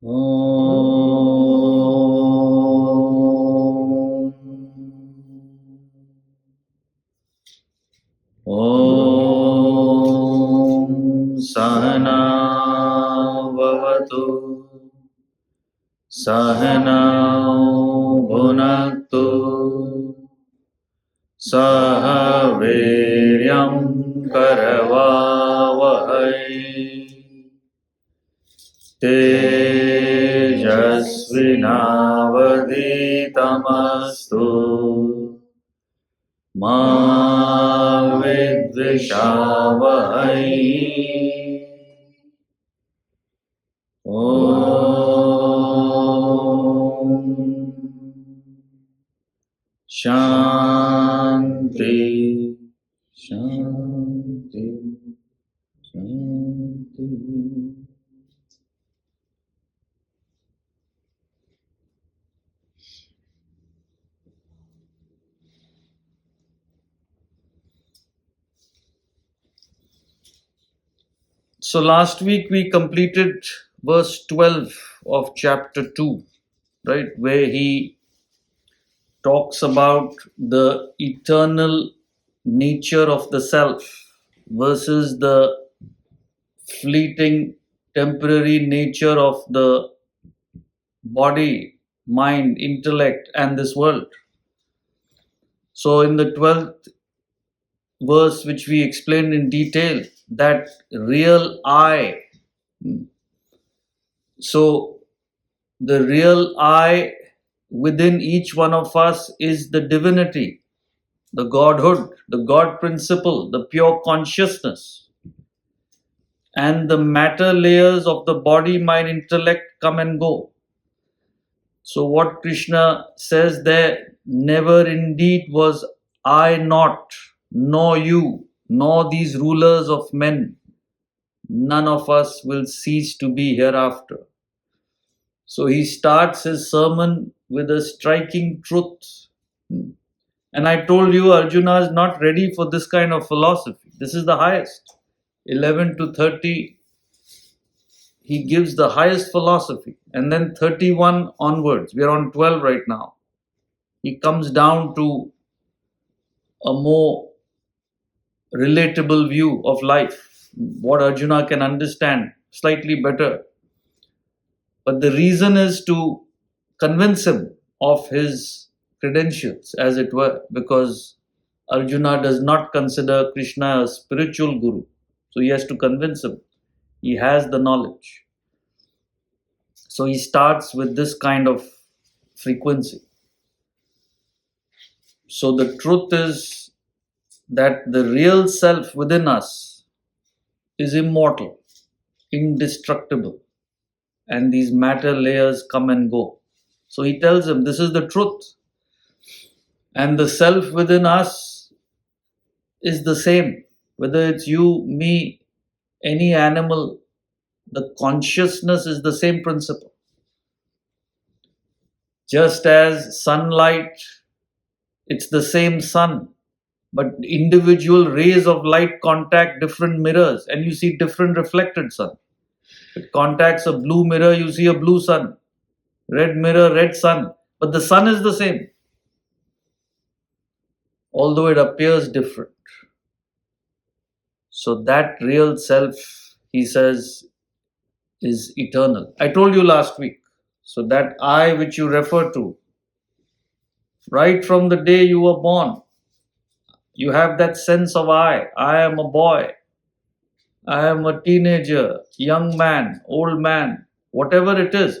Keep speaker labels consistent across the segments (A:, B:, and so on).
A: Om. Om Sahana Bhavatu Sahana Bhunaktu Saha Viryam Karavavahai Tejasvinavaditamastu Ma Vidvishavahai Om Shanti Shanti Shanti. So last week we completed verse 12 of chapter 2, right, where he talks about the eternal nature of the self versus the fleeting temporary nature of the body, mind, intellect, and this world. So in the 12th verse, which we explained in detail, that real I. So the real I within each one of us is the divinity, the Godhood, the God principle, the pure consciousness. And the matter layers of the body, mind, intellect come and go. So what Krishna says there, never indeed was I not, nor you, nor these rulers of men. None of us will cease to be hereafter. So he starts his sermon with a striking truth. And I told you Arjuna is not ready for this kind of philosophy. This is the highest. 11 to 30, he gives the highest philosophy. And then 31 onwards, we are on 12 right now. He comes down to a more relatable view of life, what Arjuna can understand slightly better. But the reason is to convince him of his credentials, as it were, because Arjuna does not consider Krishna a spiritual guru. So he has to convince him. He has the knowledge. So he starts with this kind of frequency. So the truth is that the real self within us is immortal, indestructible, and these matter layers come and go. So he tells him this is the truth. And the self within us is the same. Whether it's you, me, any animal, the consciousness is the same principle. Just as sunlight, it's the same sun, but individual rays of light contact different mirrors and you see different reflected sun. If it contacts a blue mirror, you see a blue sun. Red mirror, red sun. But the sun is the same, although it appears different. So that real self, he says, is eternal. I told you last week. So that I which you refer to, right from the day you were born, you have that sense of I am a boy, I am a teenager, young man, old man, whatever it is.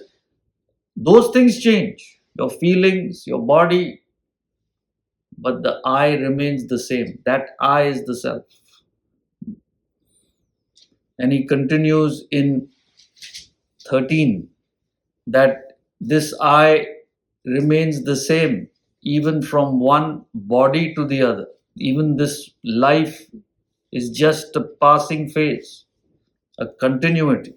A: Those things change, your feelings, your body, but the I remains the same. That I is the self. And he continues in 13 that this I remains the same even from one body to the other. Even this life is just a passing phase, a continuity.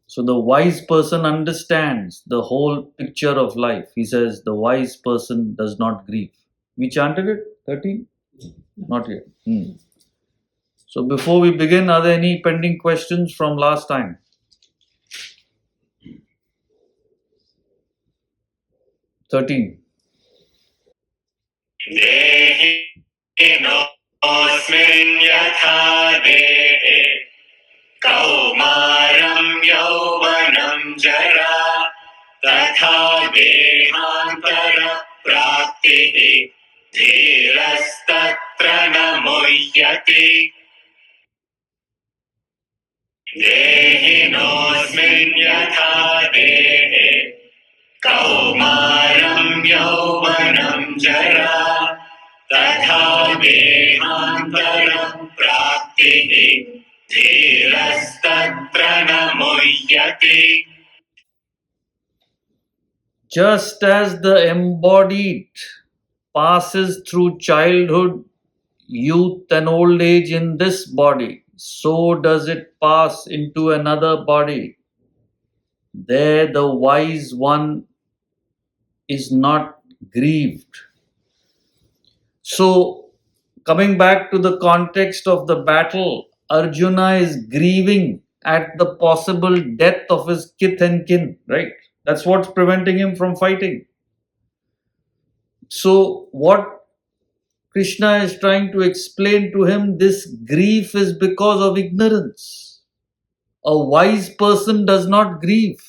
A: So the wise person understands the whole picture of life. He says the wise person does not grieve. We chanted it, 13? Not yet. So before we begin, are there any pending questions from last time? 13.
B: देहिनोऽस्मिन् यथा देहे कौमारं यौवनं जरा तथा देहान्तरप्राप्तिः धीरस्तत्र न मुह्यति देहिनोऽस्मिन् यथा देहे कौमारं यौवनं जरा तथा देहान्तरप्राप्तिः धीरस्तत्र न मुह्यति.
A: Just as the embodied passes through childhood, youth, and old age in this body, so does it pass into another body. There, the wise one is not grieved. So, coming back to the context of the battle, Arjuna is grieving at the possible death of his kith and kin, right? That's what's preventing him from fighting. So, what Krishna is trying to explain to him, this grief is because of ignorance. A wise person does not grieve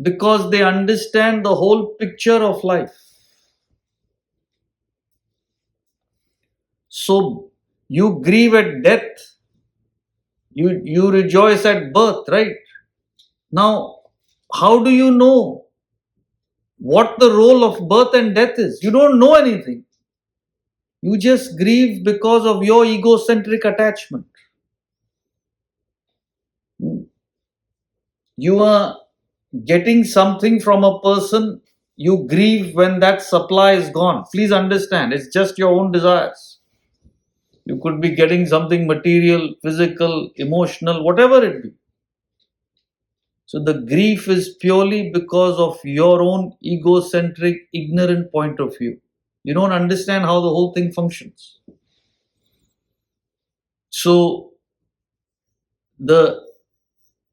A: because they understand the whole picture of life. So, you grieve at death, you rejoice at birth, right? Now, how do you know what the role of birth and death is? You don't know anything. You just grieve because of your egocentric attachment. You are getting something from a person, you grieve when that supply is gone. Please understand, it's just your own desires. You could be getting something material, physical, emotional, whatever it be. So the grief is purely because of your own egocentric, ignorant point of view. You don't understand how the whole thing functions. So the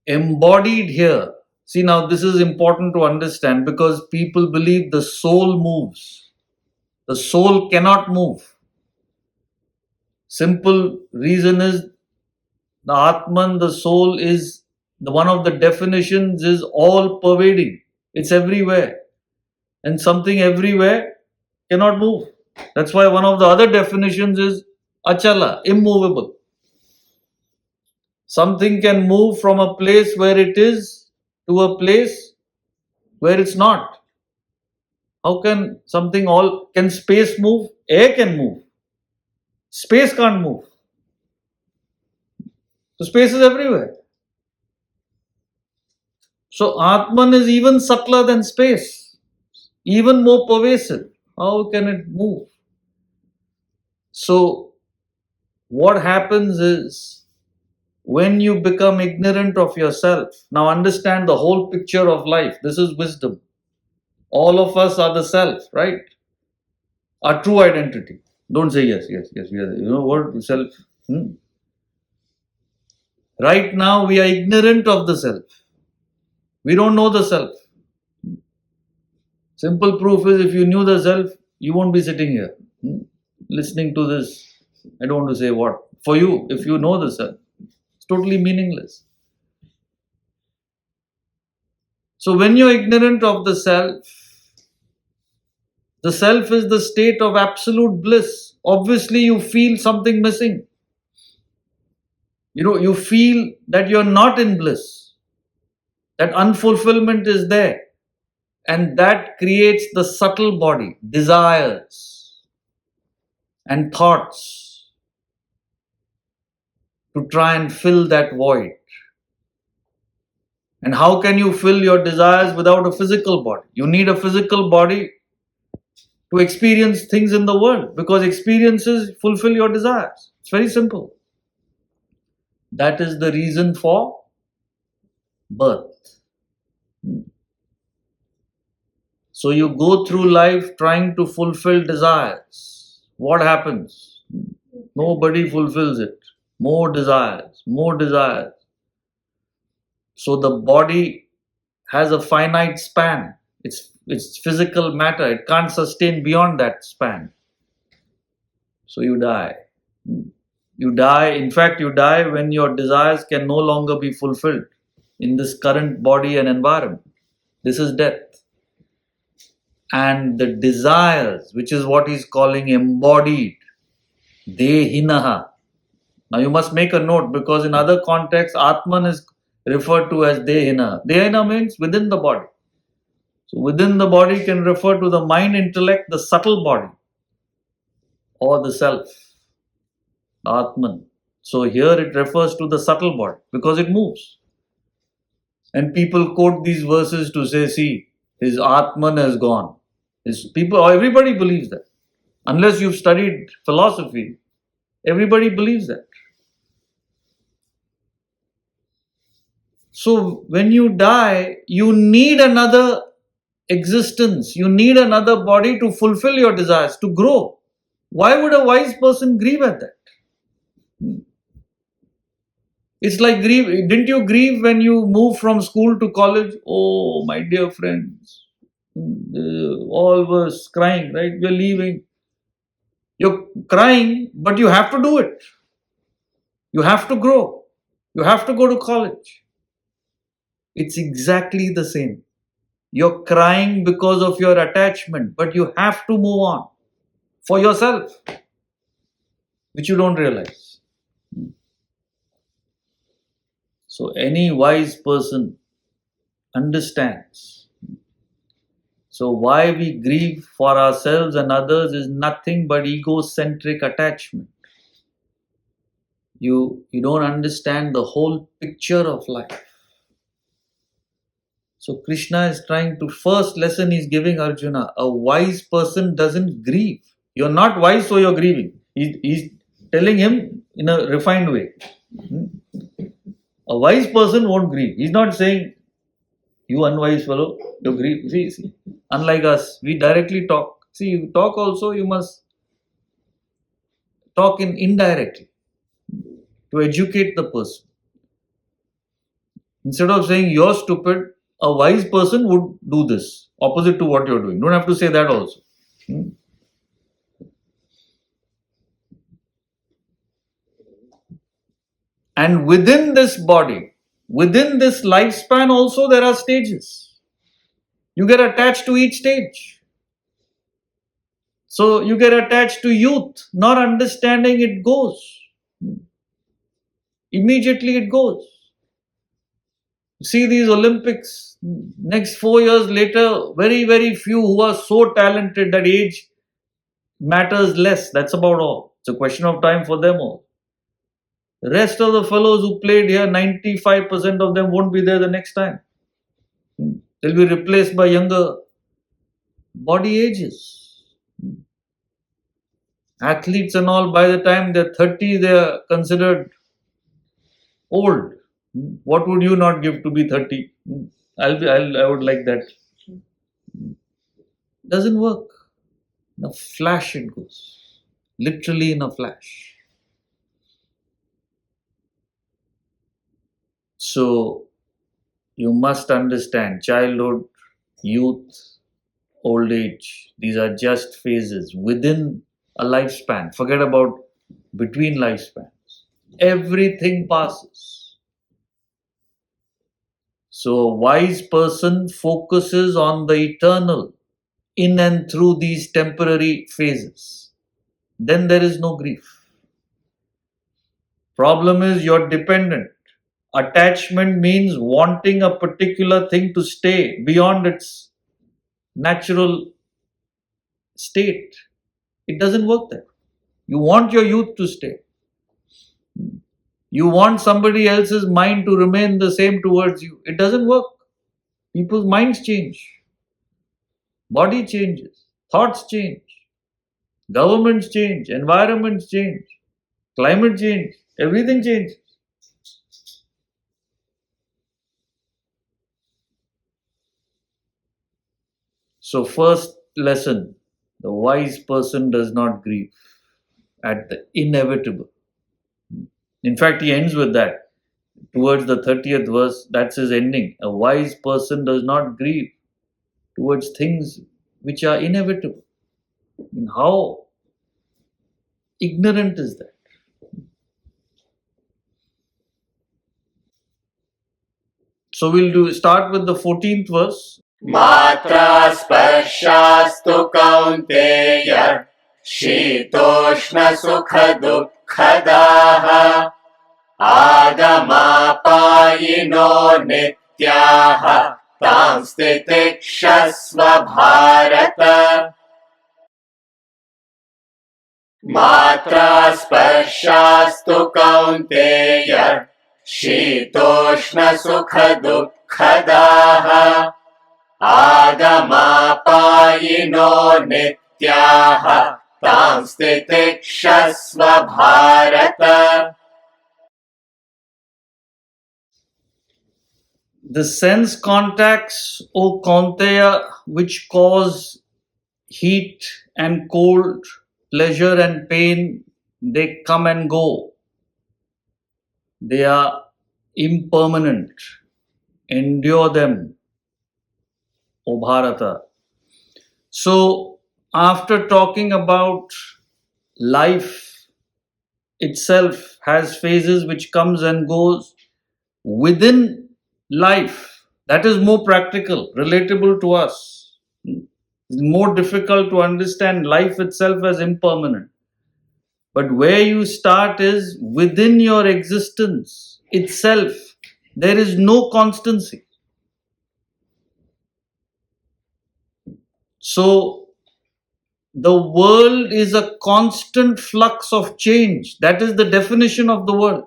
A: embodied here, see, now this is important to understand because people believe the soul moves. The soul cannot move. Simple reason is the Atman, the soul, is one of the definitions is all pervading. It's everywhere. And something everywhere cannot move. That's why one of the other definitions is achala, immovable. Something can move from a place where it is to a place where it's not. How can something can space move? Air can move. Space can't move. So space is everywhere. So Atman is even subtler than space, even more pervasive. How can it move? So what happens is when you become ignorant of yourself, now understand the whole picture of life. This is wisdom. All of us are the self, right? Our true identity. Don't say yes. We are. You know what self? Right now we are ignorant of the self. We don't know the self. Simple proof is if you knew the self, you won't be sitting here listening to this. I don't want to say what. For you, if you know the self, it's totally meaningless. So when you're ignorant of the self is the state of absolute bliss. Obviously, you feel something missing. You feel that you're not in bliss. That unfulfillment is there. And that creates the subtle body, desires and thoughts to try and fill that void. And how can you fill your desires without a physical body? You need a physical body to experience things in the world because experiences fulfill your desires. It's very simple. That is the reason for birth. So you go through life trying to fulfill desires. What happens? Nobody fulfills it. More desires, more desires. So the body has a finite span. It's physical matter. It can't sustain beyond that span. So you die. You die. In fact, you die when your desires can no longer be fulfilled in this current body and environment. This is death. And the desires, which is what he's calling embodied, dehinaha. Now you must make a note, because in other contexts, Atman is referred to as dehina. Dehina means within the body. So within the body can refer to the mind, intellect, the subtle body, or the self, Atman. So here it refers to the subtle body because it moves. And people quote these verses to say, see, his Atman has gone. Everybody believes that. Unless you've studied philosophy, everybody believes that. So when you die, you need another existence. You need another body to fulfill your desires, to grow. Why would a wise person grieve at that? It's like grieve. Didn't you grieve when you moved from school to college? Oh, my dear friends. All was crying, right? We're leaving. You're crying, but you have to do it. You have to grow. You have to go to college. It's exactly the same. You're crying because of your attachment, but you have to move on for yourself, which you don't realize. So any wise person understands. So why we grieve for ourselves and others is nothing but egocentric attachment. You don't understand the whole picture of life. So Krishna is trying to, first lesson he's giving Arjuna, a wise person doesn't grieve. You're not wise, so you're grieving. He's telling him in a refined way. A wise person won't grieve. He's not saying, you unwise fellow, you grieve. See, unlike us, we directly talk. See, you talk also, you must talk in indirectly to educate the person. Instead of saying you're stupid, a wise person would do this, opposite to what you're doing. You don't have to say that also. And within this body, within this lifespan also there are stages. You get attached to each stage. So you get attached to youth, not understanding it goes. Immediately it goes. See these Olympics, next 4 years later, very, very few who are so talented that age matters less. That's about all. It's a question of time for them all. The rest of the fellows who played here, 95% of them won't be there the next time. They'll be replaced by younger body ages. Athletes and all, by the time they're 30, they're considered old. What would you not give to be 30? I would like that. Doesn't work. In a flash it goes. Literally in a flash. So you must understand childhood, youth, old age. These are just phases within a lifespan. Forget about between lifespans. Everything passes. So a wise person focuses on the eternal in and through these temporary phases. Then there is no grief. Problem is you're dependent. Attachment means wanting a particular thing to stay beyond its natural state. It doesn't work that way. You want your youth to stay. You want somebody else's mind to remain the same towards you. It doesn't work. People's minds change. Body changes. Thoughts change. Governments change. Environments change. Climate change. Everything changes. So first lesson, the wise person does not grieve at the inevitable. In fact, he ends with that. Towards the 30th verse, that's his ending. A wise person does not grieve towards things which are inevitable. And how ignorant is that? So we'll start with the 14th verse.
B: Matra sparshāstu kaunteya Shītoshna sukha dukkhadah Āgamāpāyino nityāh Tāṃ stitikshasva bhārata Matra sparshāstu kaunteya Shītoshna sukha dukkhadah Āgamāpāyino nityāh Tāṃ stitikshasva bhārata.
A: The sense contacts, O Kaunteya, which cause heat and cold, pleasure and pain, they come and go. They are impermanent. Endure them, O Bharata. So, after talking about life itself has phases which comes and goes, within life, that is more practical, relatable to us. It's more difficult to understand life itself as impermanent. But where you start is within your existence itself, there is no constancy. So, the world is a constant flux of change. That is the definition of the world.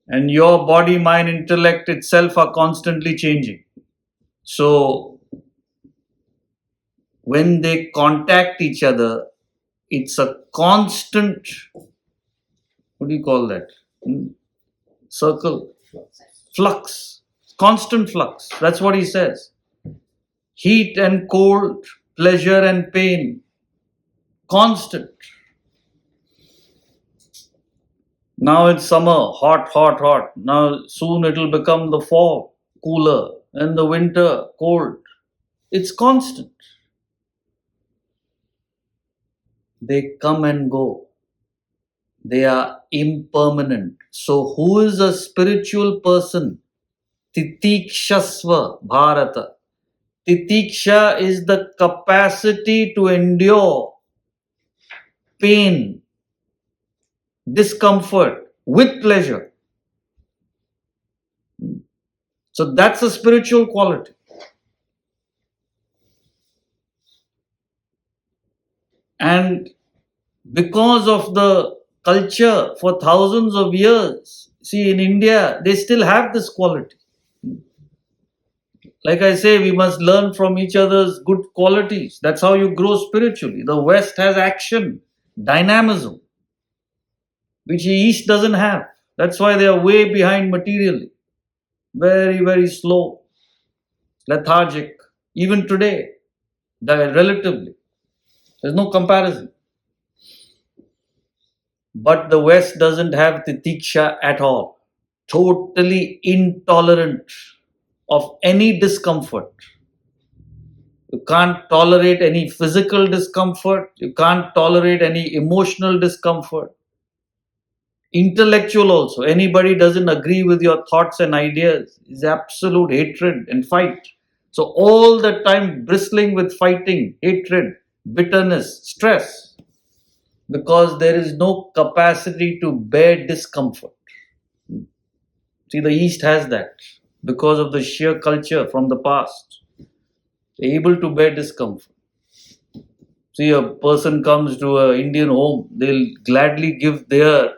A: And your body, mind, intellect itself are constantly changing. So, when they contact each other, it's a constant, what do you call that? Circle? Flux. Constant flux. That's what he says. Heat and cold, pleasure and pain. Constant. Now it's summer, hot, hot, hot. Now soon it'll become the fall, cooler, and the winter, cold. It's constant. They come and go. They are impermanent. So who is a spiritual person? Titikshasva Bharata. Titiksha is the capacity to endure pain, discomfort with pleasure. So that's a spiritual quality. And because of the culture for thousands of years, see, in India, they still have this quality. Like I say, we must learn from each other's good qualities. That's how you grow spiritually. The West has action, dynamism, which the East doesn't have. That's why they are way behind materially. Very, very slow, lethargic. Even today, relatively. There's no comparison. But the West doesn't have titiksha at all. Totally intolerant of any discomfort. You can't tolerate any physical discomfort. You can't tolerate any emotional discomfort. Intellectual also. Anybody doesn't agree with your thoughts and ideas is absolute hatred and fight. So all the time bristling with fighting, hatred, bitterness, stress, because there is no capacity to bear discomfort. See, the East has that because of the sheer culture from the past. They're able to bear discomfort. See, a person comes to an Indian home, they'll gladly give their,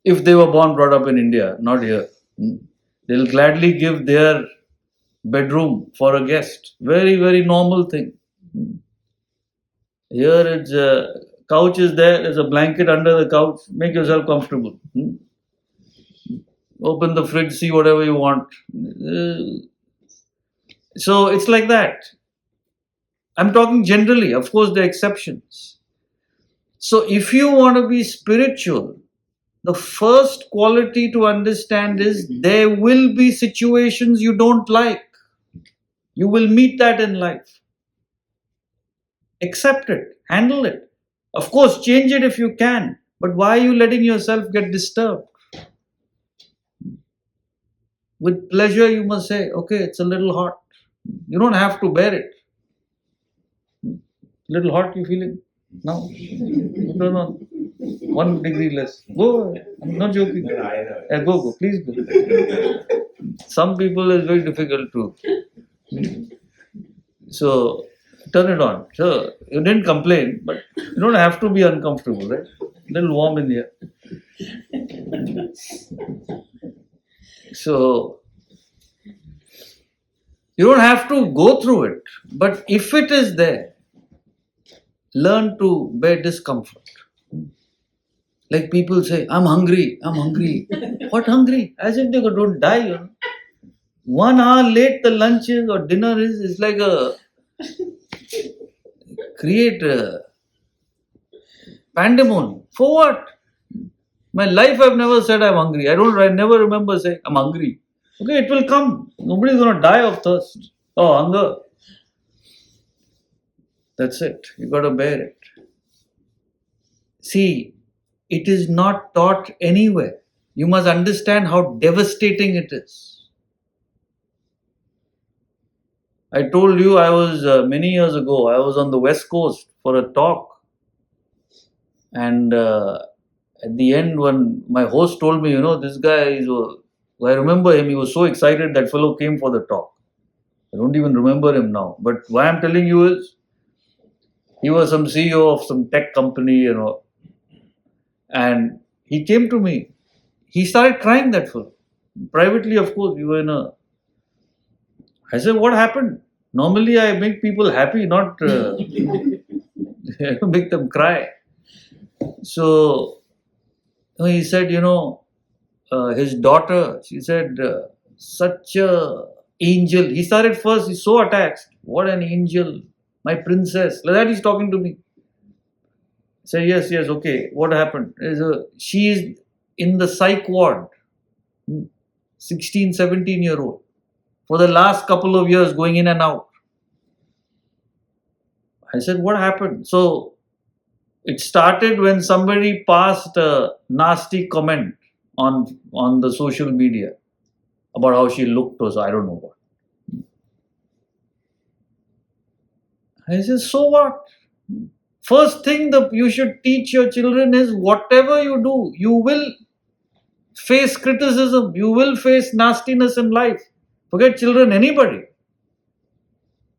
A: if they were born, brought up in India, not here, they'll gladly give their bedroom for a guest. Very, very normal thing. Here it's couch is there's a blanket under the couch, make yourself comfortable. Open the fridge, see whatever you want. So it's like that. I'm talking generally, of course there are exceptions. So if you want to be spiritual, the first quality to understand is there will be situations you don't like. You will meet that in life. Accept it, handle it. Of course, change it if you can, but why are you letting yourself get disturbed? With pleasure, you must say, okay, it's a little hot. You don't have to bear it. Little hot, you feeling? No. Turn on. 1 degree less. Go. I'm not joking. Go. Please go. Some people is very difficult to. So turn it on. So you didn't complain, but you don't have to be uncomfortable, right? A little warm in here. So you don't have to go through it, but if it is there, learn to bear discomfort. Like people say, I'm hungry. What hungry? As if they don't die. 1 hour late the lunch is or dinner is like a create a pandemonium. For what? My life I've never said I'm hungry. I never remember saying I'm hungry. Okay, it will come. Nobody's gonna die of thirst or hunger. That's it. You gotta bear it. See, it is not taught anywhere. You must understand how devastating it is. I told you I was many years ago, I was on the West Coast for a talk. And at the end, when my host told me, this guy is, I remember him, he was so excited that fellow came for the talk. I don't even remember him now. But why I'm telling you is, he was some CEO of some tech company, and he came to me. He started crying, that fellow. Privately, of course, we were in a... I said, what happened? Normally, I make people happy, not make them cry. So, he said, his daughter, she said, such a angel. He started first, he's so attached. What an angel, my princess. Like that he's talking to me. I said, yes, okay. What happened? She is in the psych ward, 16, 17-year-old. For the last couple of years, going in and out. I said, what happened? So, it started when somebody passed a nasty comment on the social media about how she looked or so, I don't know what. I said, so what? First thing that you should teach your children is whatever you do, you will face criticism, you will face nastiness in life. Forget children, anybody.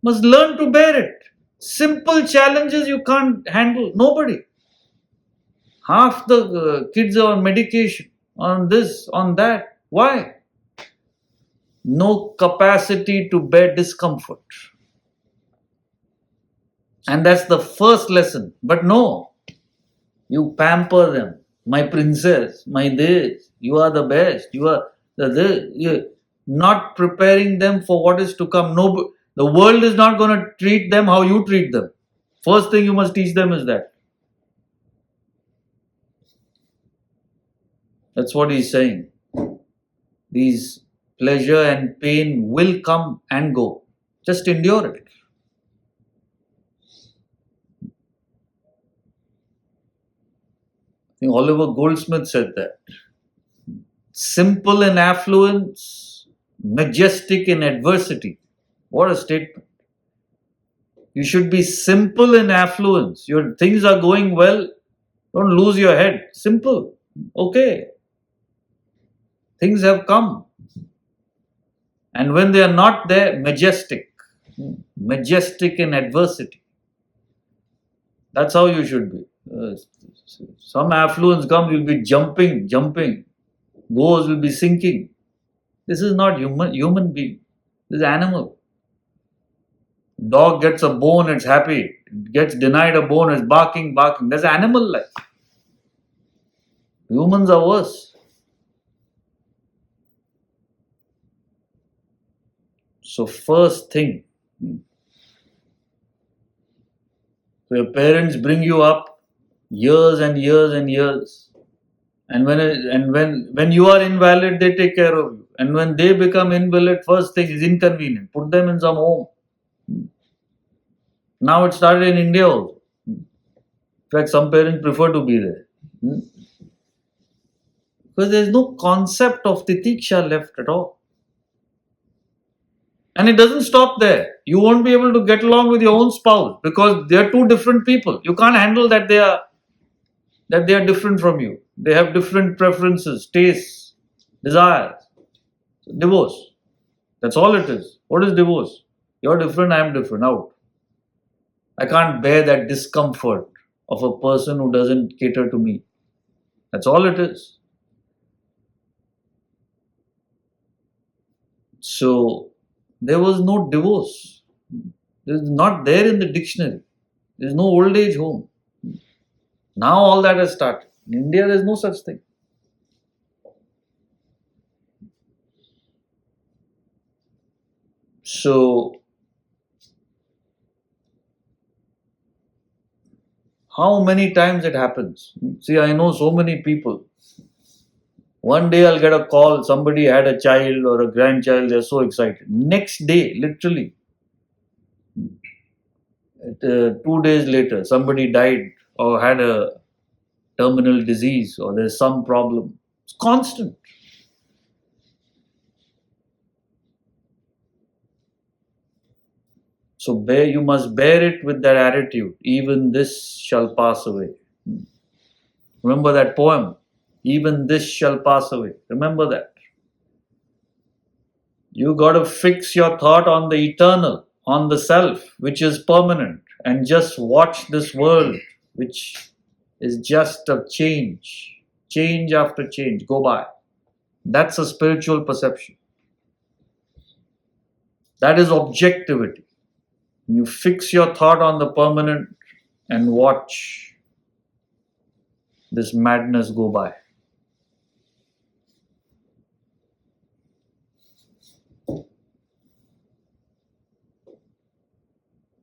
A: Must learn to bear it. Simple challenges you can't handle, nobody. Half the kids are on medication, on this, on that. Why? No capacity to bear discomfort. And that's the first lesson. But no, you pamper them. My princess, my this, you are the best. You are you're not preparing them for what is to come. No, the world is not going to treat them how you treat them. First thing you must teach them is that. That's what he's saying. These pleasure and pain will come and go. Just endure it. I think Oliver Goldsmith said that. Simple in affluence, majestic in adversity. What a statement. You should be simple in affluence. Your things are going well. Don't lose your head. Simple. Okay. Things have come. And when they are not there, majestic. Majestic in adversity. That's how you should be. Some affluence comes, you'll be jumping. Goes, will be sinking. This is not human being. This is animal. Dog gets a bone, it's happy. Gets denied a bone, it's barking. That's animal life. Humans are worse. So first thing, your parents bring you up years and years and years. And when you are invalid, they take care of you. And when they become invalid, first thing is inconvenient. Put them in some home. Now it started in India also. In fact, some parents prefer to be there. Because there is no concept of titiksha left at all. And it doesn't stop there. You won't be able to get along with your own spouse because they are two different people. You can't handle that they are different from you. They have different preferences, tastes, desires. Divorce. That's all it is. What is divorce? You're different, I'm different. Out. I can't bear that discomfort of a person who doesn't cater to me. That's all it is. So there was no divorce. It's not there in the dictionary. There's no old age home. Now all that has started. In India, there's no such thing. So, how many times it happens? See, I know so many people. One day I'll get a call, somebody had a child or a grandchild, they're so excited. Next day, literally, 2 days later, somebody died or had a terminal disease or there's some problem. It's constant. So you must bear it with that attitude. Even this shall pass away. Remember that poem. Even this shall pass away. Remember that. You got to fix your thought on the eternal, on the self, which is permanent, and just watch this world, which is just a change after change, go by. That's a spiritual perception. That is objectivity. You fix your thought on the permanent and watch this madness go by.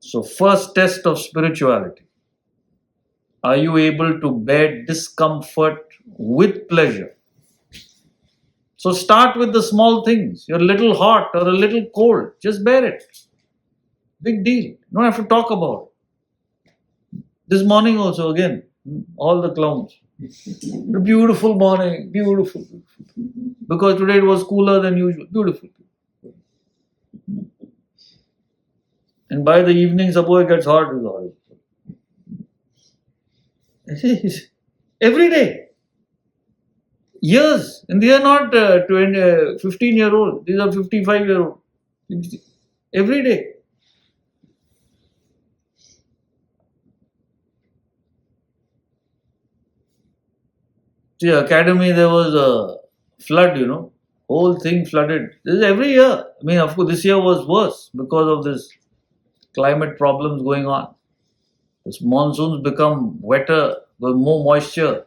A: So, first test of spirituality. Are you able to bear discomfort with pleasure? So start with the small things. You're a little hot or a little cold. Just bear it. Big deal. You don't have to talk about it. This morning also again, all the clowns. A beautiful morning, beautiful. Because today it was cooler than usual. Beautiful. And by the evening, suppose it gets hot. Every day. Years. And they are not 15-year-old. These are 55-year-old. Every day. See, academy, there was a flood, whole thing flooded. This is every year. I mean, of course, this year was worse because of this climate problems going on. This monsoons become wetter, there's more moisture,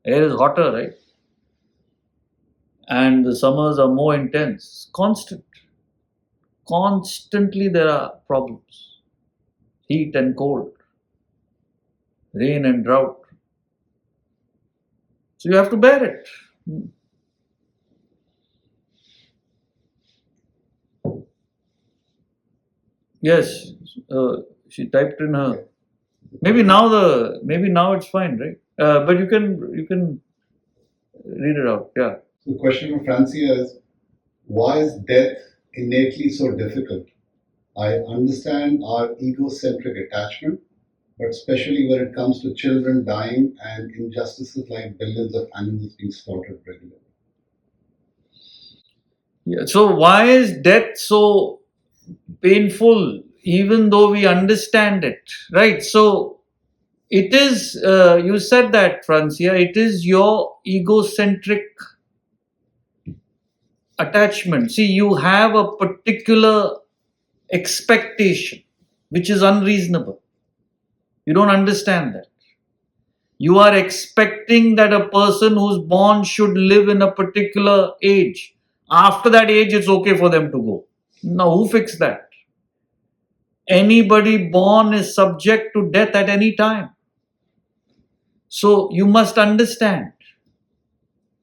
A: air is hotter, right? And the summers are more intense. Constantly there are problems. Heat and cold, rain and drought. So you have to bear it. Yes, she typed in her. Maybe now it's fine, right? But you can read it out. Yeah.
C: So the question from Francia is, why is death innately so difficult? I understand our egocentric attachment, but especially when it comes to children dying and injustices like billions of animals being slaughtered regularly.
A: Yeah. So why is death so painful, even though we understand it, right? So it is, you said that, Francia, it is your egocentric attachment. See, you have a particular expectation which is unreasonable. You don't understand that. You are expecting that a person who's born should live in a particular age. After that age, it's okay for them to go. Now, who fixed that? Anybody born is subject to death at any time. So you must understand.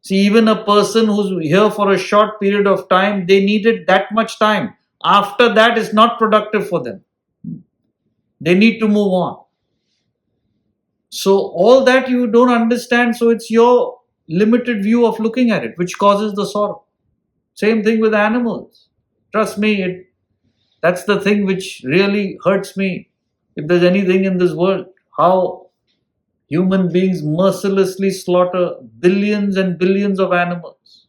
A: See, even a person who's here for a short period of time, they needed that much time. After that, it's not productive for them. They need to move on. So all that you don't understand, so it's your limited view of looking at it, which causes the sorrow. Same thing with animals. Trust me, that's the thing which really hurts me. If there's anything in this world, how human beings mercilessly slaughter billions and billions of animals.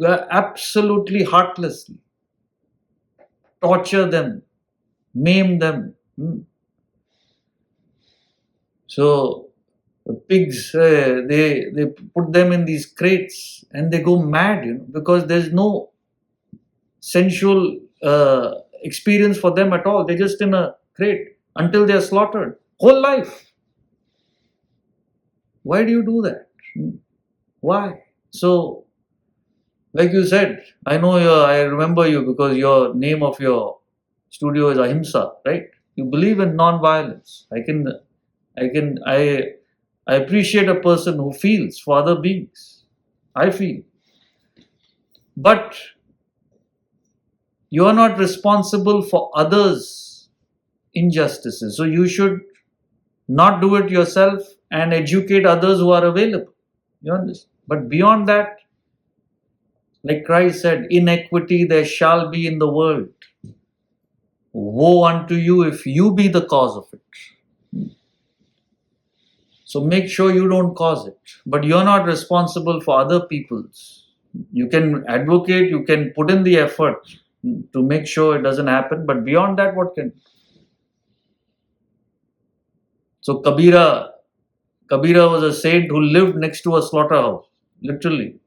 A: Absolutely heartlessly. Torture them, maim them. So the pigs, they put them in these crates and they go mad, because there's no sensual experience for them at all. They're just in a crate until they're slaughtered. Whole life. Why do you do that? Why? So, like you said, I remember you because your name of your studio is Ahimsa, right? You believe in non-violence. I appreciate a person who feels for other beings. I feel. But you are not responsible for others' injustices. So you should not do it yourself and educate others who are available. You understand? But beyond that, like Christ said, inequity there shall be in the world. Woe unto you if you be the cause of it. So make sure you don't cause it. But you're not responsible for other people's. You can advocate, you can put in the effort to make sure it doesn't happen. But beyond that, what can? So Kabira was a saint who lived next to a slaughterhouse, literally.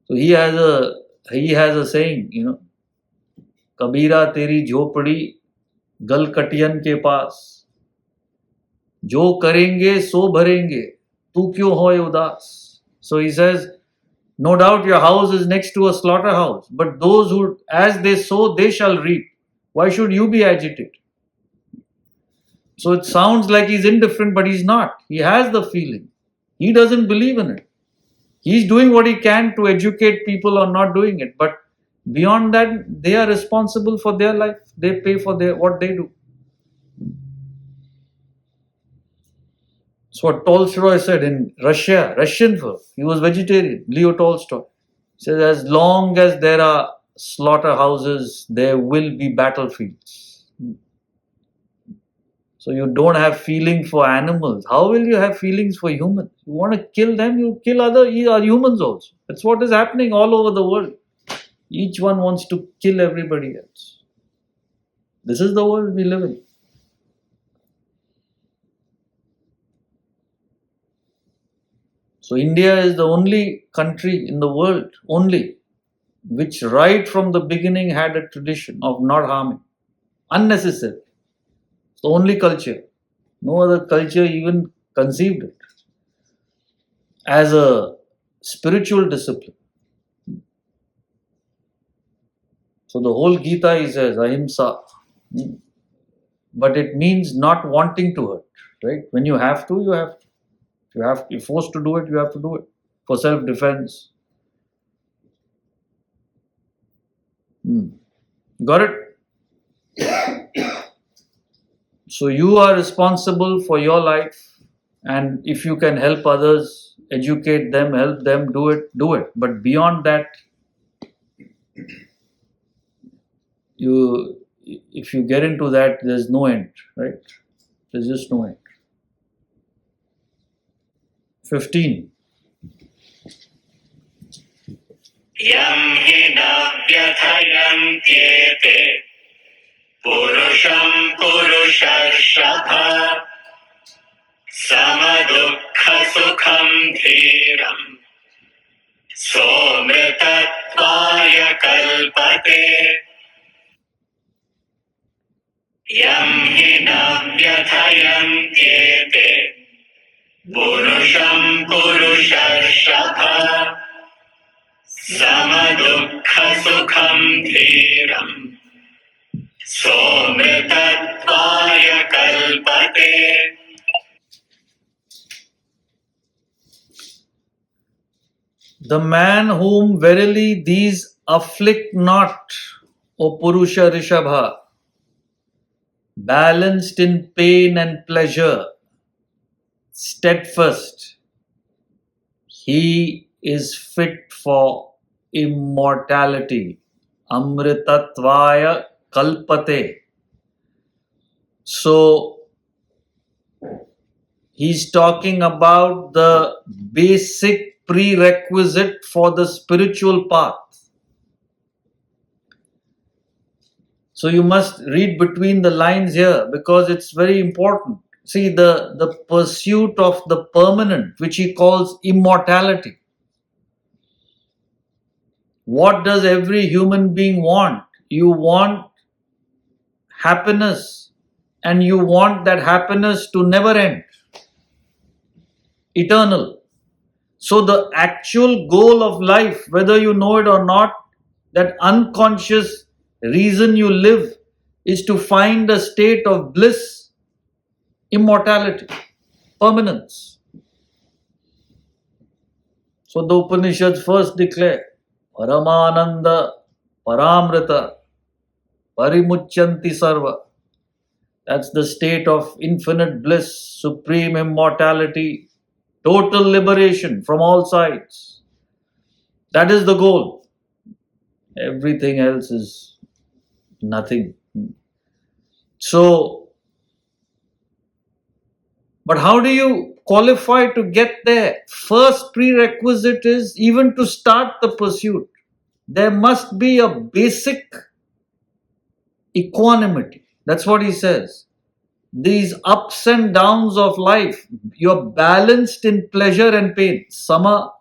A: So he has a saying, Kabira teri jhopadi gal katiyan ke paas. Jo karenge so bharenge, tu kyun hoy udas. So he says, no doubt your house is next to a slaughterhouse, but those who, as they sow, they shall reap. Why should you be agitated? So it sounds like he's indifferent, but he's not. He has the feeling. He doesn't believe in it. He's doing what he can to educate people on not doing it. But beyond that, they are responsible for their life. They pay for what they do. So what Tolstoy said in Russian film, he was vegetarian, Leo Tolstoy. He says, as long as there are slaughterhouses, there will be battlefields. So you don't have feeling for animals. How will you have feelings for humans? You want to kill them, you kill other humans also. That's what is happening all over the world. Each one wants to kill everybody else. This is the world we live in. So India is the only country in the world, which right from the beginning had a tradition of not harming. Unnecessary. It's the only culture. No other culture even conceived it as a spiritual discipline. So the whole Gita is says ahimsa. But it means not wanting to hurt. Right? When you have to, you have to. If you're forced to do it, you have to do it for self-defense. Got it? So you are responsible for your life, and if you can help others, educate them, help them, do it. But beyond that, if you get into that, there's no end, right? There's just no end. 15.
B: Yam hi na vyathayamtyete purusham purusharshadha samadukha sukham dhiram somritatvaya kalpate Yam hi na vyathayamtyete purusham purusharshadha samadukha sukham dhiram somritatvaya kalpate
A: The man whom verily these afflict not, O Purusha Rishabha, balanced in pain and pleasure, steadfast. He is fit for immortality. Amritatvaya kalpate. So, he's talking about the basic prerequisite for the spiritual path. So you must read between the lines here because it's very important. See, the pursuit of the permanent, which he calls immortality. What does every human being want? You want happiness, and you want that happiness to never end, eternal. So the actual goal of life, whether you know it or not, that unconscious reason you live is to find a state of bliss, immortality, permanence. So the Upanishads first declare Paramananda, Paramrita, Parimuchanti Sarva. That's the state of infinite bliss, supreme immortality, total liberation from all sides. That is the goal. Everything else is nothing. So, but how do you qualify to get there? First prerequisite is even to start the pursuit, there must be a basic equanimity. That's what he says. These ups and downs of life, you're balanced in pleasure and pain. Sama,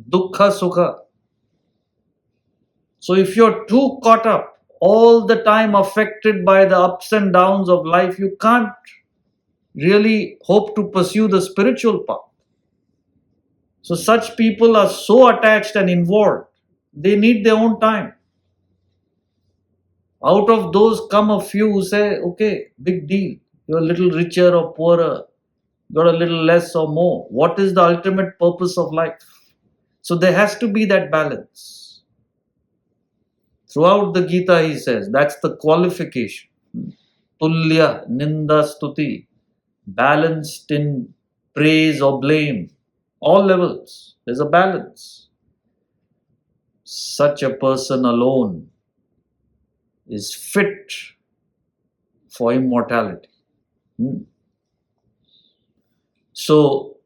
A: dukkha, sukha. So if you're too caught up, all the time affected by the ups and downs of life, you can't really hope to pursue the spiritual path. So such people are so attached and involved, they need their own time. Out of those come a few who say, okay, big deal. You're a little richer or poorer, got a little less or more. What is the ultimate purpose of life? So there has to be that balance. Throughout the Gita, he says, that's the qualification. Tulya, ninda, stuti. Balanced in praise or blame. All levels. There's a balance. Such a person alone is fit for immortality. So,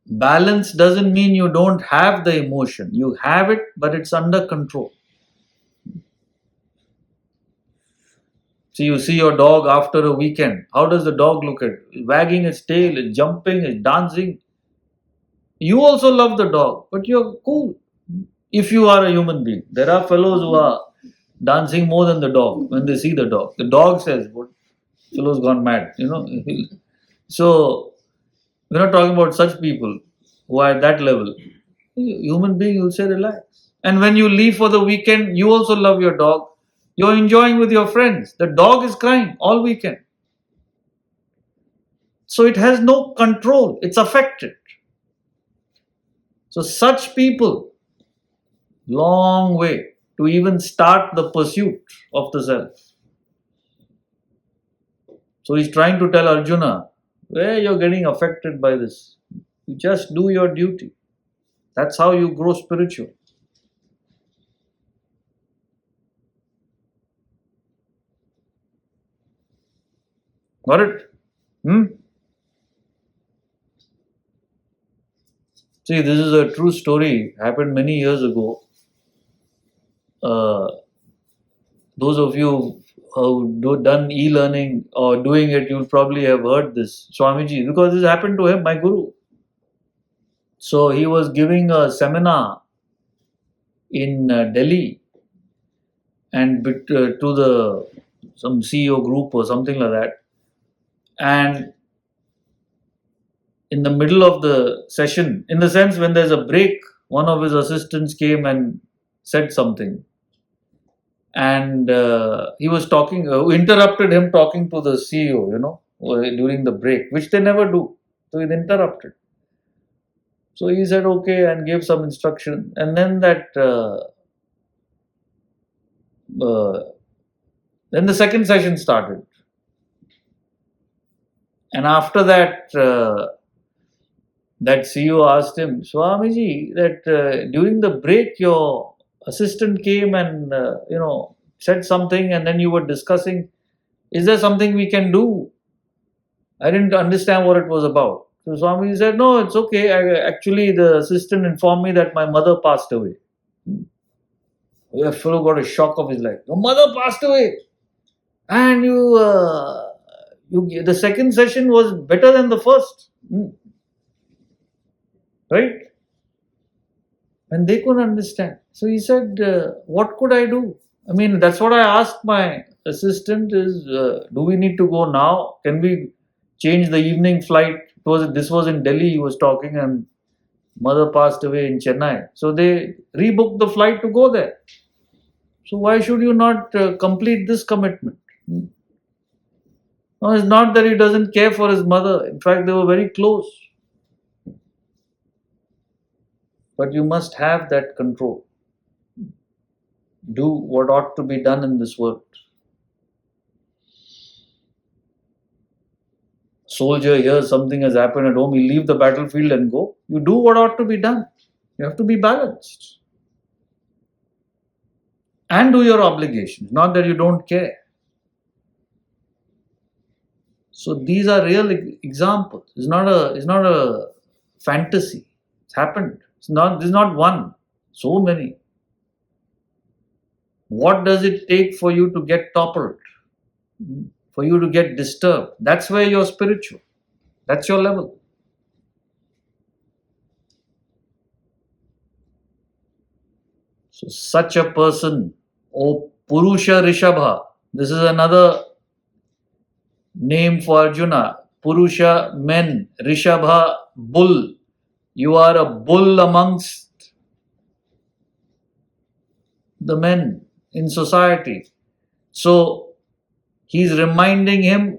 A: balance doesn't mean you don't have the emotion. You have it, but it's under control. So you see your dog after a weekend. How does the dog look at it? It's wagging its tail, it's jumping, it's dancing. You also love the dog, but you're cool. If you are a human being, there are fellows who are dancing more than the dog when they see the dog. The dog says, "What fellow's gone mad," So we're not talking about such people who are at that level. Human being will say, relax. And when you leave for the weekend, you also love your dog. You're enjoying with your friends. The dog is crying all weekend. So it has no control. It's affected. So such people, long way to even start the pursuit of the self. So he's trying to tell Arjuna, where you're getting affected by this. You just do your duty. That's how you grow spiritual. Got it? See, this is a true story. Happened many years ago. Those of you who done e-learning or doing it, you'll probably have heard this. Swamiji, because this happened to him, my guru. So he was giving a seminar in Delhi and to some CEO group or something like that. And in the middle of the session, in the sense when there's a break, one of his assistants came and said something. And he was talking, interrupted him talking to the CEO, during the break, which they never do. So he interrupted. So he said, okay, and gave some instruction. And then then the second session started. And after that, that CEO asked him, Swamiji, that during the break your assistant came and said something, and then you were discussing. Is there something we can do? I didn't understand what it was about. So Swamiji said, no, it's okay. Actually, the assistant informed me that my mother passed away. The fellow got a shock of his life. Your mother passed away, and the second session was better than the first, right? And they couldn't understand. So he said, what could I do? I mean, that's what I asked my assistant is, do we need to go now? Can we change the evening flight? This was in Delhi, he was talking, and mother passed away in Chennai. So they rebooked the flight to go there. So why should you not complete this commitment? No, it's not that he doesn't care for his mother. In fact, they were very close. But you must have that control. Do what ought to be done in this world. Soldier hears something has happened at home, he leave the battlefield and go. You do what ought to be done. You have to be balanced. And do your obligations, not that you don't care. So these are real examples. It's not a fantasy. It's happened. This is not one. So many. What does it take for you to get toppled? For you to get disturbed? That's where you're spiritual. That's your level. So such a person, O Purusha Rishabha, this is another name for Arjuna. Purusha, men, Rishabha, bull. You are a bull amongst the men in society. So he's reminding him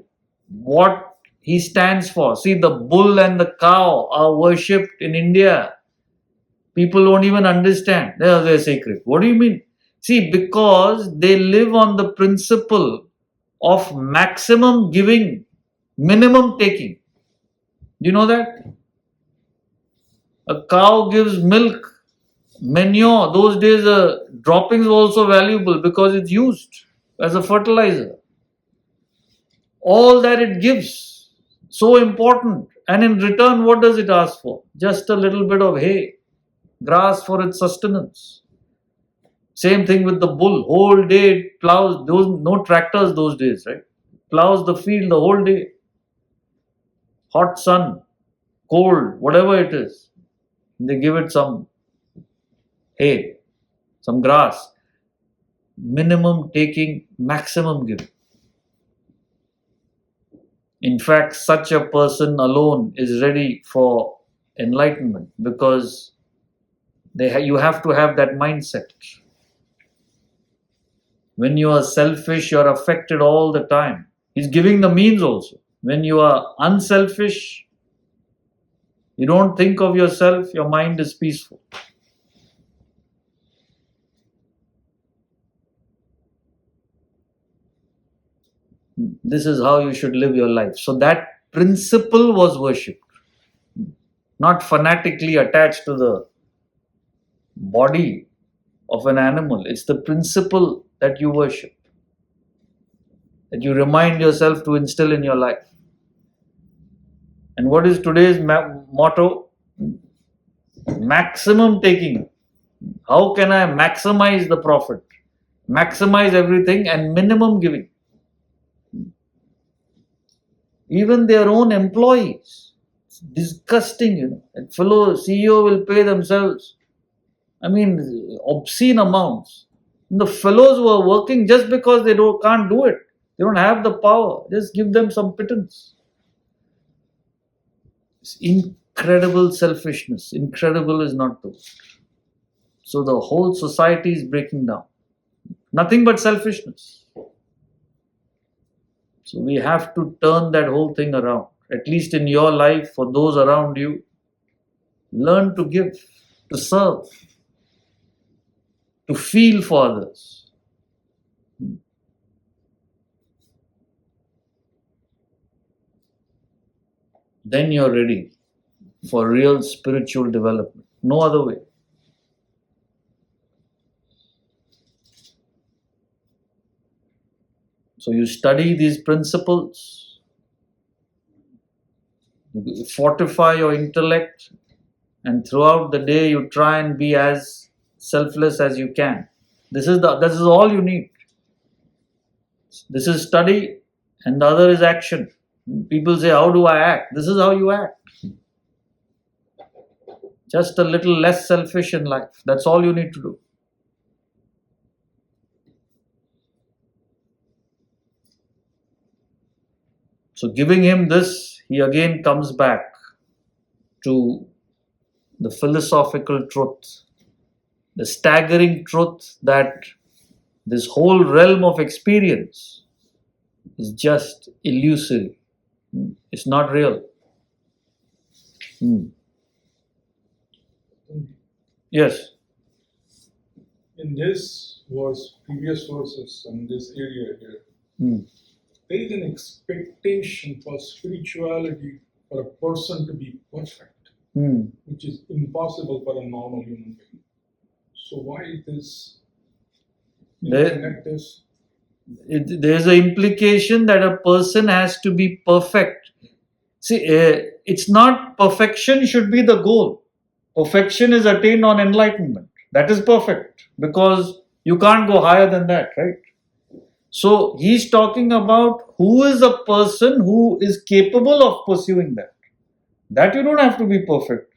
A: what he stands for. See, the bull and the cow are worshipped in India. People don't even understand. They're sacred. What do you mean? See, because they live on the principle of maximum giving, minimum taking. Do you know that? A cow gives milk, manure. Those days, droppings were also valuable because it's used as a fertilizer. All that it gives, so important. And in return, what does it ask for? Just a little bit of hay, grass for its sustenance. Same thing with the bull. Whole day it plows. No tractors those days, right? Plows the field the whole day. Hot sun, cold, whatever it is. They give it some hay, some grass. Minimum taking, maximum giving. In fact, such a person alone is ready for enlightenment because you have to have that mindset. When you are selfish, you are affected all the time. He's giving the means also. When you are unselfish, you don't think of yourself, your mind is peaceful. This is how you should live your life. So that principle was worshipped, not fanatically attached to the body of an animal. It's the principle that you worship, that you remind yourself to instill in your life. And what is today's motto? Maximum taking. How can I maximize the profit? Maximize everything and minimum giving. Even their own employees. It's disgusting, That fellow CEO will pay themselves, obscene amounts. And the fellows who are working, just because they can't do it, they don't have the power, just give them some pittance. It's incredible selfishness. Incredible is not the word. So the whole society is breaking down. Nothing but selfishness. So we have to turn that whole thing around. At least in your life, for those around you, learn to give, to serve, to feel for others. then you're ready for real spiritual development. No other way. So you study these principles, you fortify your intellect, and throughout the day you try and be as selfless as you can. This is all you need. This is study, and the other is action. People say, how do I act? This is how you act. Just a little less selfish in life. That's all you need to do. So giving him this, he again comes back to the philosophical truth, the staggering truth that this whole realm of experience is just illusory. It's not real. Yes.
D: In this verse, previous verses, and this area here, there is an expectation for spirituality for a person to be perfect, which is impossible for a normal human being. So why is this? Connect this?
A: There's an implication that a person has to be perfect. See, it's not perfection should be the goal. Perfection is attained on enlightenment. That is perfect because you can't go higher than that, right? So he's talking about who is a person who is capable of pursuing that. That you don't have to be perfect.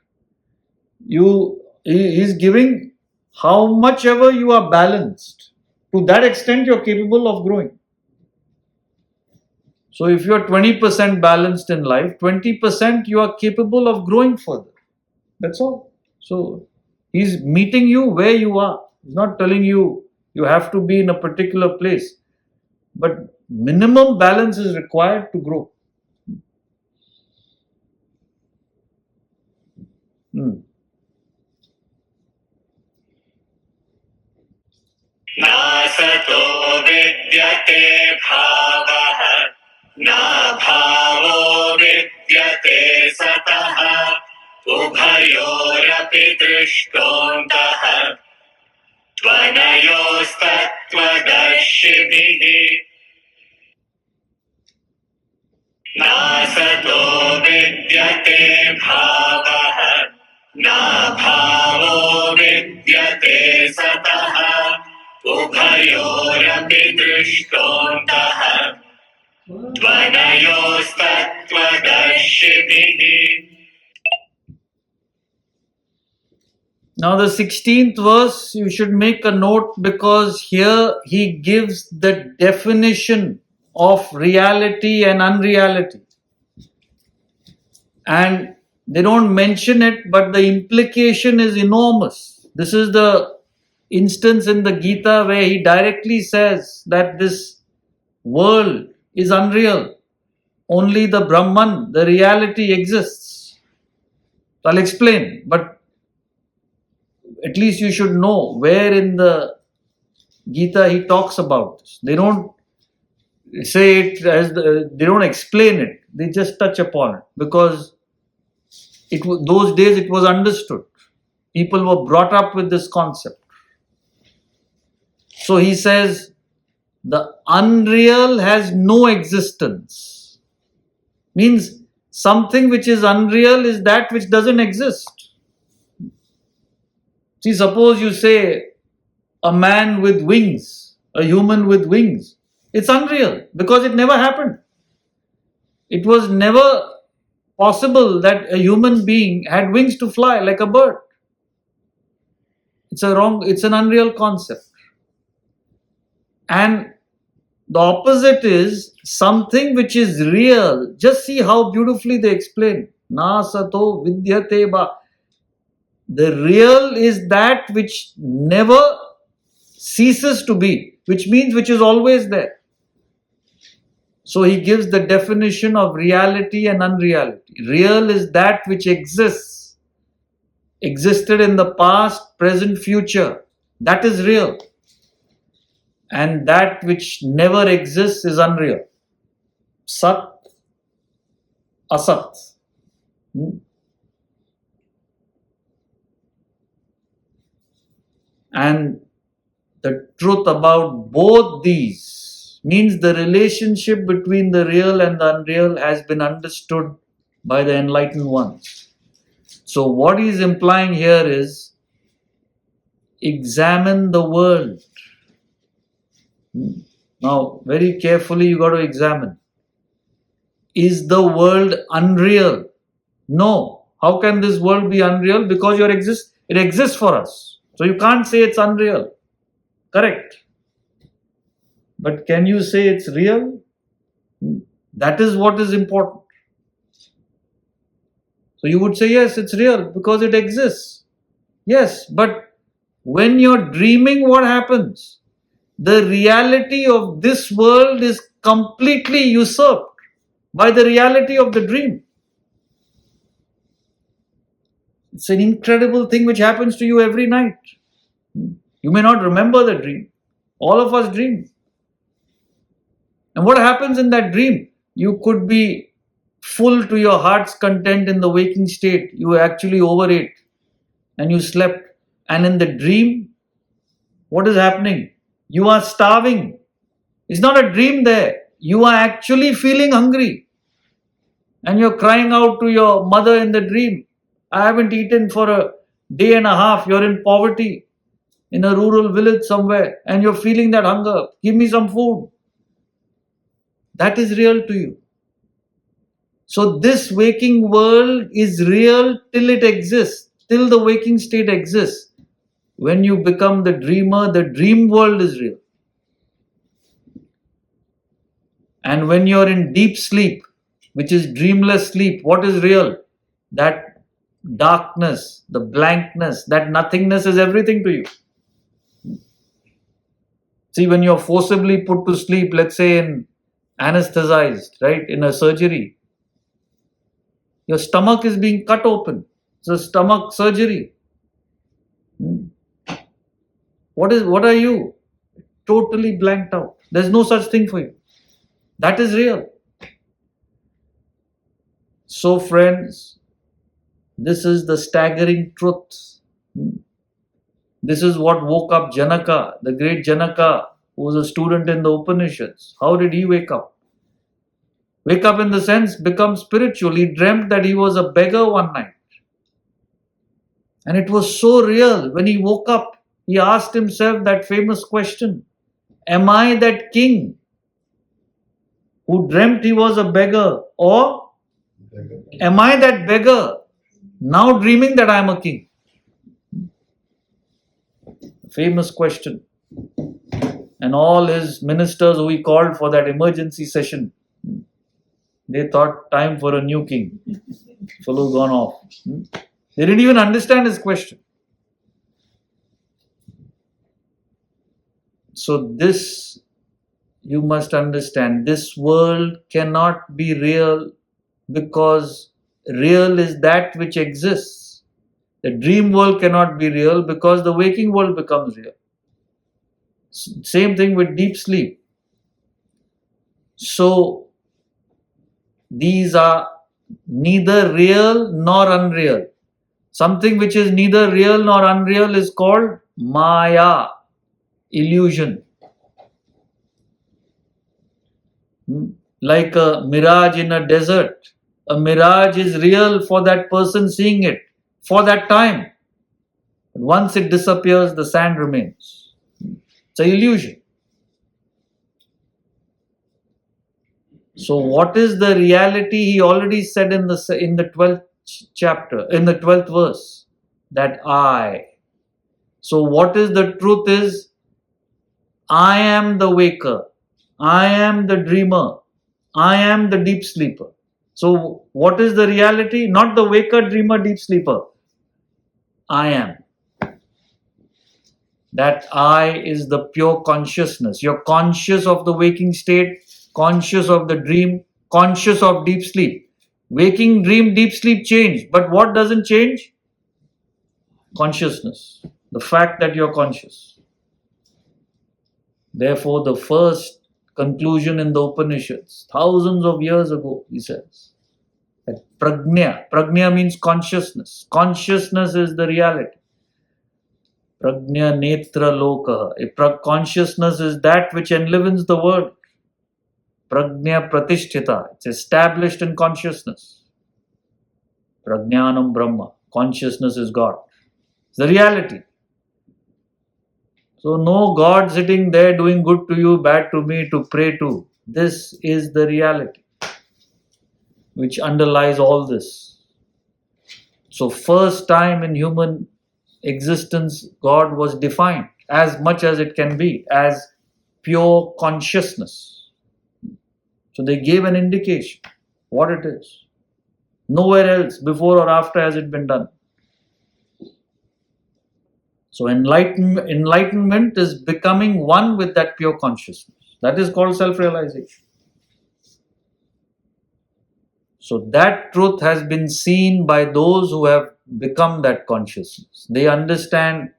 A: He's giving how much ever you are balanced. To that extent, you're capable of growing. So if you're 20% balanced in life, 20% you are capable of growing further. That's all. So he's meeting you where you are. He's not telling you you have to be in a particular place. But minimum balance is required to grow.
B: नासतो विद्यते भावः नाभावो विद्यते सतः उभयोरपि दृष्टोऽन्तः त्वनयोस्तत्त्वदर्शिभिः नासतो विद्यते भावः नाभावो विद्यते सतः उभयोरपि दृष्टोऽन्तः त्वनयोस्तत्त्वदर्शिभिः.
A: Now the 16th verse, you should make a note because here he gives the definition of reality and unreality. And they don't mention it, but the implication is enormous. This is the instance in the Gita where he directly says that this world is unreal. Only the Brahman, the reality exists. I'll explain, but at least you should know where in the Gita he talks about this. They don't say it they don't explain it. They just touch upon it because those days it was understood. People were brought up with this concept. So he says the unreal has no existence. Means something which is unreal is that which doesn't exist. See, suppose you say a man with wings, a human with wings. It's unreal because it never happened. It was never possible that a human being had wings to fly like a bird. It's an unreal concept. And the opposite is something which is real. Just see how beautifully they explain. Na sato vidyate ba. The real is that which never ceases to be, which means which is always there. So he gives the definition of reality and unreality. Real is that which exists, existed in the past, present, future. That is real. And that which never exists is unreal. Sat, asat. Hmm? And the truth about both these means the relationship between the real and the unreal has been understood by the enlightened ones. So what he is implying here is, examine the world. Now, very carefully you got to examine. Is the world unreal? No. How can this world be unreal? Because it exists for us. So you can't say it's unreal. Correct. But can you say it's real? That is what is important. So you would say, yes, it's real because it exists. Yes, but when you're dreaming, what happens? The reality of this world is completely usurped by the reality of the dream. It's an incredible thing which happens to you every night. You may not remember the dream. All of us dream. And what happens in that dream? You could be full to your heart's content in the waking state. You actually overate and you slept. And in the dream, what is happening? You are starving. It's not a dream there. You are actually feeling hungry. And you're crying out to your mother in the dream, I haven't eaten for a day and a half. You're in poverty in a rural village somewhere and you're feeling that hunger. Give me some food. That is real to you. So this waking world is real till it exists, till the waking state exists. When you become the dreamer, the dream world is real. And when you're in deep sleep, which is dreamless sleep, what is real? That darkness, the blankness, that nothingness is everything to you. See, when you're forcibly put to sleep, let's say in anesthetized, right, in a surgery, your stomach is being cut open. It's a stomach surgery. What are you? Totally blanked out. There's no such thing for you. That is real. So friends, this is the staggering truth. This is what woke up Janaka, the great Janaka, who was a student in the Upanishads. How did he wake up? Wake up in the sense, become spiritual. He dreamt that he was a beggar one night. And it was so real. When he woke up, he asked himself that famous question, am I that king who dreamt he was a beggar? Or am I that beggar now dreaming that I am a king? Famous question. And all his ministers who he called for that emergency session, they thought time for a new king. Fellow gone off. They didn't even understand his question. So this, you must understand, this world cannot be real because real is that which exists. The dream world cannot be real because the waking world becomes real. Same thing with deep sleep. So these are neither real nor unreal. Something which is neither real nor unreal is called Maya, illusion. Like a mirage in a desert. A mirage is real for that person seeing it for that time. But once it disappears, the sand remains. It's an illusion. So what is the reality? He already said in the 12th chapter, in the 12th verse, that I. So what is the truth is, I am the waker, I am the dreamer, I am the deep sleeper. So what is the reality? Not the waker, dreamer, deep sleeper. I am. That I is the pure consciousness. You're conscious of the waking state, conscious of the dream, conscious of deep sleep. Waking, dream, deep sleep change. But what doesn't change? Consciousness. The fact that you're conscious. Therefore, the first conclusion in the Upanishads, thousands of years ago, he says, That prajna means consciousness. Consciousness is the reality. Prajna netra lokaha. Consciousness is that which enlivens the world. Prajna pratisthita. It's established in consciousness. Prajnanam Brahma. Consciousness is God. It's the reality. So no God sitting there doing good to you, bad to me, to pray to. This is the reality which underlies all this. So first time in human existence, God was defined as much as it can be as pure consciousness. So they gave an indication what it is. Nowhere else before or after has it been done. So enlightenment is becoming one with that pure consciousness. That is called self-realization. So that truth has been seen by those who have become that consciousness. They understand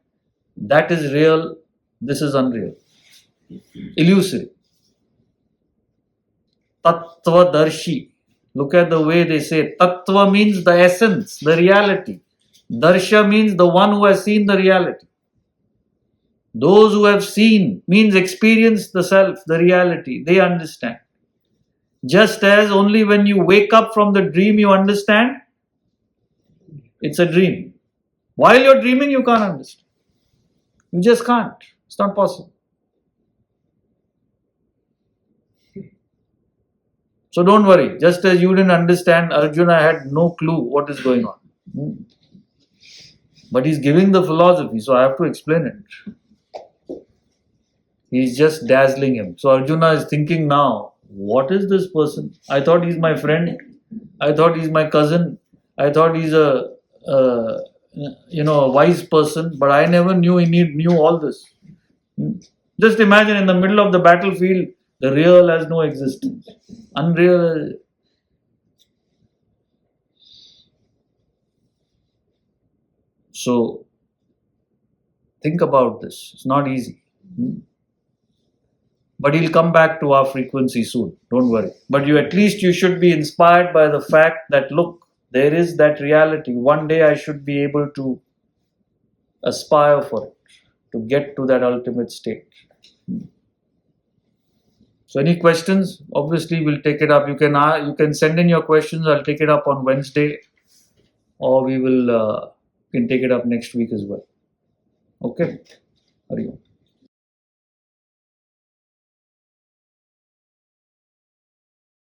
A: that is real, this is unreal, illusory. Tattva darshi. Look at the way they say. Tattva means the essence, the reality. Darsha means the one who has seen the reality. Those who have seen means experienced the self, the reality. They understand. Just as only when you wake up from the dream you understand, it's a dream. While you're dreaming, you can't understand. You just can't. It's not possible. So don't worry. Just as you didn't understand, Arjuna had no clue what is going on. But he's giving the philosophy, so I have to explain it. He's just dazzling him. So Arjuna is thinking now, what is this person? I thought he's my friend. I thought he's my cousin. I thought he's a wise person, but I never knew he knew all this. Just imagine in the middle of the battlefield, the real has no existence. Unreal. So think about this. It's not easy. But he'll come back to our frequency soon. Don't worry. But at least you should be inspired by the fact that, look, there is that reality. One day I should be able to aspire for it, to get to that ultimate state. So any questions? Obviously, we'll take it up. You can send in your questions. I'll take it up on Wednesday, or we will can take it up next week as well. Okay? Hari Om.